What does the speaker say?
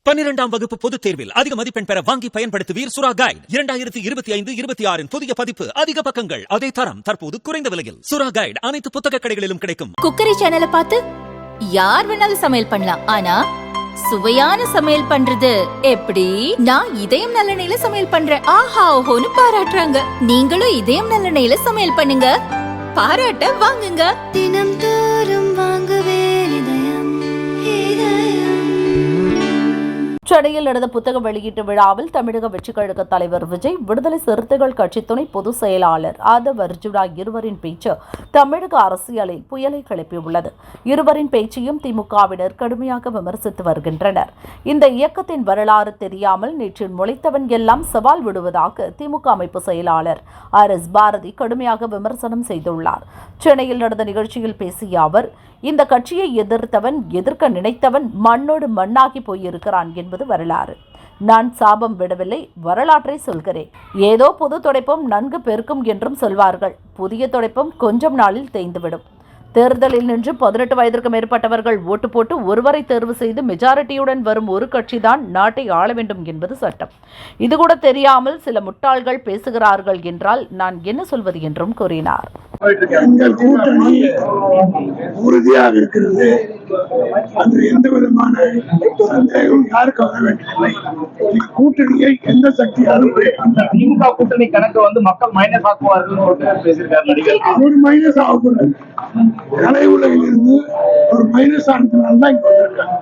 12ஆம் வகுப்பு பொதுத் தேர்வில் அதிக மதிப்பெண் பெற வாங்கி பயன்படுத்துவீர் சுறா கைடு 2025-26 புதிய பதிப்பு. அதிக பக்கங்கள், அதே தரம், தற்போது குறைந்த விலையில். சுறா கைடு அனைத்து புத்தக கடைகளிலும் கிடைக்கும். குக்கரி சேனலை பார்த்து யார் வேணாலும் சமையல் பண்ணலாம். ஆனா சுவையான சமையல் பண்றது எப்படி? நான் இதயம் நல்லெண்ணெயில சமையல் பண்றேன். ஆஹா ஓஹோன்னு பாராட்டுறாங்க. நீங்களும் இதயம் நல்லெண்ணெயில சமையல் பண்ணுங்க, பாராட்ட வாங்குங்க. தினம் தோறும் வாங்குவே இதயம். சென்னையில் நடந்த புத்தக வெளியீட்டு விழாவில் தமிழக வெற்றிக் கழக தலைவர் விஜய், விடுதலை சிறுத்தைகள் கட்சி துணை பொதுச் செயலாளர் ஆதவ் அர்ஜுனா இருவரின் பேச்சு தமிழக அரசியலில் புயலை கிளப்பியுள்ளது. இருவரின் பேச்சையும் திமுகவினர் கடுமையாக விமர்சித்து வருகின்றனர். இந்த இயக்கத்தின் வரலாறு தெரியாமல் நேற்று முளைத்தவன் எல்லாம் சவால் விடுவதாக திமுக அமைப்பு செயலாளர் RS பாரதி கடுமையாக விமர்சனம் செய்துள்ளார். சென்னையில் நடந்த நிகழ்ச்சியில் பேசிய அவர், இந்த கட்சியை எதிர்க்க நினைத்தவன் மண்ணோடு மண்ணாகி போயிருக்கிறான் என்பது வரலாறு. நான் சாபம் விடவில்லை, வரலாற்றை சொல்கிறேன். ஏதோ புது துடைப்பம் நன்கு பெருக்கும் என்றும் சொல்வார்கள். புதிய துடைப்பம் கொஞ்சம் நாளில் தேய்ந்துவிடும். தேர்தலில் நின்று 18 வயதிற்கு மேற்பட்டவர்கள் ஓட்டு போட்டு ஒருவரை தேர்வு செய்து மெஜாரிட்டியுடன் வரும் ஒரு கட்சிதான் நாட்டை ஆள வேண்டும் என்பது சட்டம். இது கூட தெரியாமல் சில முட்டாள்கள் பேசுகிறார்கள் என்றால் நான் என்ன சொல்வது என்றும் கூறினார். எங்கள் கூட்டணி உறுதியாக இருக்கிறது. அது எந்த விதமான சந்தேகம் யாருக்கும் வர வேண்டியதில்லை. கூட்டணியை எந்த சக்தியாலும் திமுக கூட்டணி கணக்கு மக்கள் மைனஸ் ஆக்குவார்கள் பேசியிருக்காரு நடிகர். ஒரு மைனஸ் ஆகக்கூடாது. கலை உலகிலிருந்து ஒரு மைனஸ் ஆனதுனால தான் இங்க வந்திருக்காங்க.